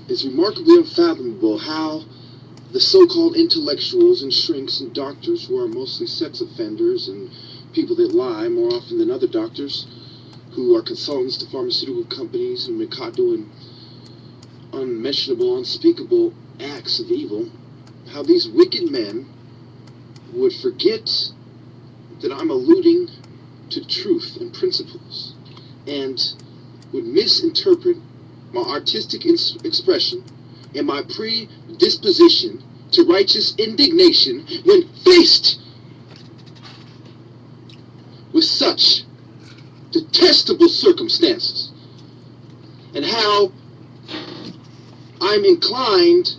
It's remarkably unfathomable how the so-called intellectuals and shrinks and doctors, who are mostly sex offenders and people that lie more often than other doctors, who are consultants to pharmaceutical companies and caught doing unmentionable, unspeakable acts of evil, how these wicked men would forget that I'm alluding to truth and principles, and would misinterpret my artistic expression and my predisposition to righteous indignation when faced with such detestable circumstances, and how I'm inclined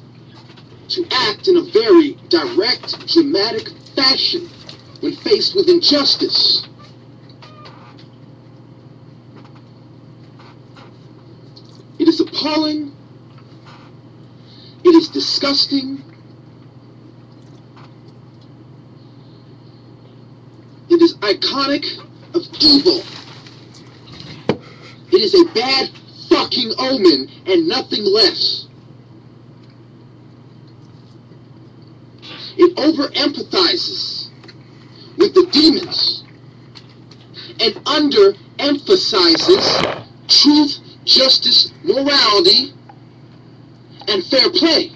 to act in a very direct, dramatic fashion when faced with injustice. It is appalling, it is disgusting, it is iconic of evil. It is a bad fucking omen and nothing less. It over-empathizes with the demons and under-emphasizes truth, justice, morality, and fair play.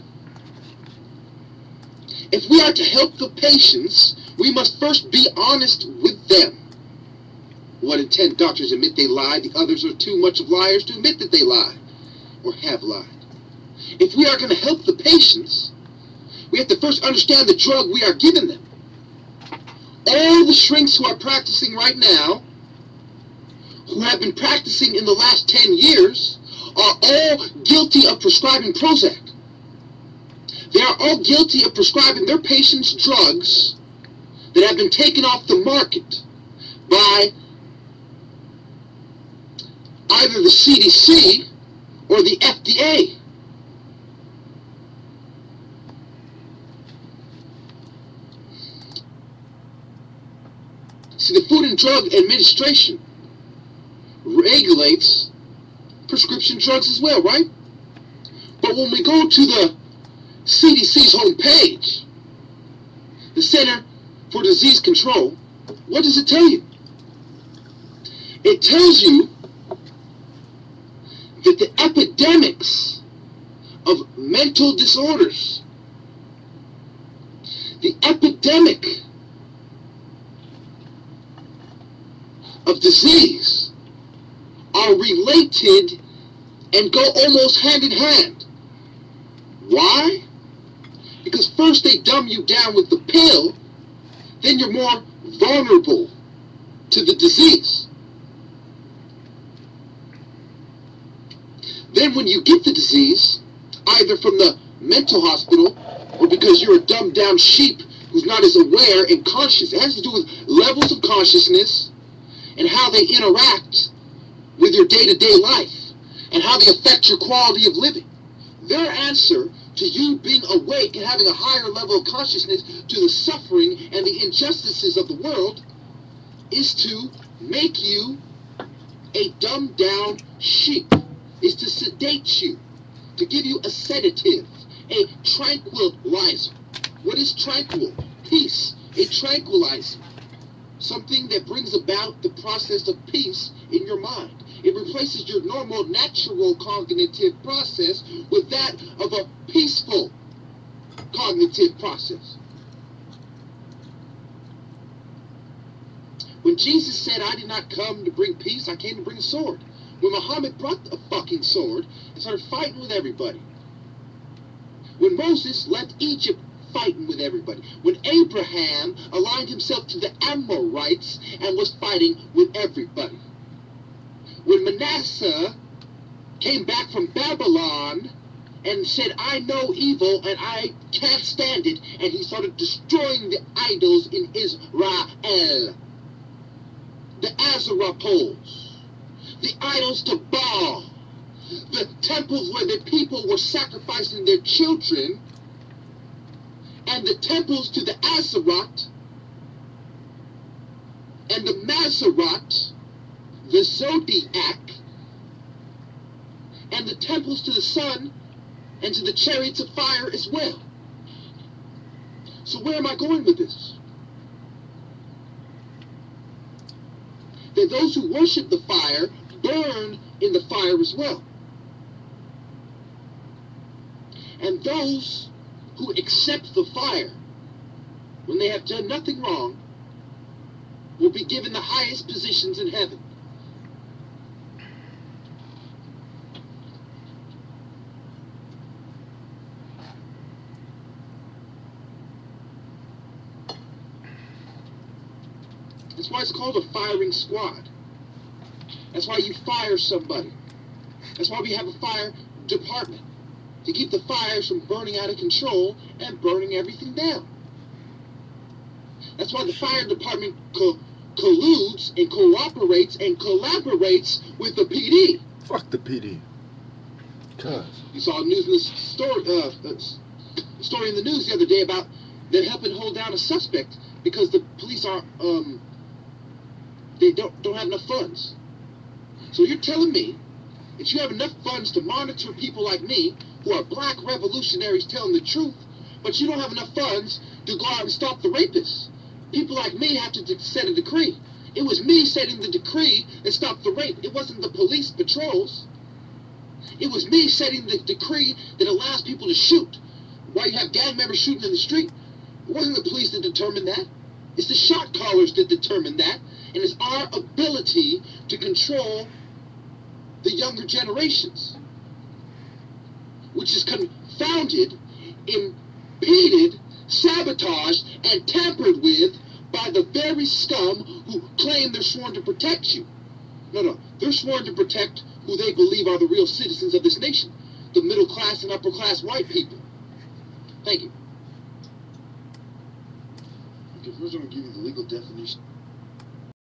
If we are to help the patients, we must first be honest with them. 1 in 10 doctors admit they lied. The others are too much of liars to admit that they lied or have lied. If we are going to help the patients, we have to first understand the drug we are giving them. All the shrinks who are practicing right now, who have been practicing in the last 10 years, are all guilty of prescribing Prozac. They are all guilty of prescribing their patients drugs that have been taken off the market by either the CDC or the FDA. See, the Food and Drug Administration regulates prescription drugs as well, right? But when we go to the CDC's homepage, the Center for Disease Control, what does it tell you? It tells you that the epidemics of mental disorders, the epidemic of disease, are related and go almost hand in hand. Why? Because first they dumb you down with the pill, then you're more vulnerable to the disease. Then when you get the disease, either from the mental hospital or because you're a dumbed down sheep who's not as aware and conscious, it has to do with levels of consciousness and how they interact with your day-to-day life and how they affect your quality of living. Their answer to you being awake and having a higher level of consciousness to the suffering and the injustices of the world is to make you a dumbed down sheep, is to sedate you, to give you a sedative, a tranquilizer. What is tranquil? Peace, a tranquilizer. Something that brings about the process of peace in your mind. It replaces your normal, natural cognitive process with that of a peaceful cognitive process. When Jesus said, I did not come to bring peace, I came to bring a sword. When Muhammad brought a fucking sword and started fighting with everybody. When Moses left Egypt fighting with everybody. When Abraham aligned himself to the Amorites and was fighting with everybody. When Manasseh came back from Babylon and said, I know evil and I can't stand it, and he started destroying the idols in Israel. The Asherah poles, the idols to Baal, the temples where the people were sacrificing their children, and the temples to the Asherat, and the Maserat, the Zodiac, and the temples to the sun and to the chariots of fire as well. So where am I going with this? That those who worship the fire burn in the fire as well. And those who accept the fire, when they have done nothing wrong, will be given the highest positions in heaven. That's why it's called a firing squad. That's why you fire somebody. That's why we have a fire department, to keep the fires from burning out of control and burning everything down. That's why the fire department colludes and cooperates and collaborates with the PD. Fuck the PD. You saw a news story in the news the other day about them helping hold down a suspect because the police are they don't have enough funds. So you're telling me that you have enough funds to monitor people like me, who are black revolutionaries telling the truth, but you don't have enough funds to go out and stop the rapists. People like me have to set a decree. It was me setting the decree that stopped the rape. It wasn't the police patrols. It was me setting the decree that allows people to shoot. Why you have gang members shooting in the street? It wasn't the police that determined that. It's the shot callers that determined that. And it's our ability to control the younger generations, which is confounded, impeded, sabotaged, and tampered with by the very scum who claim they're sworn to protect you. No, they're sworn to protect who they believe are the real citizens of this nation, the middle class and upper class white people. Thank you. Okay, first I'm going to give you the legal definition.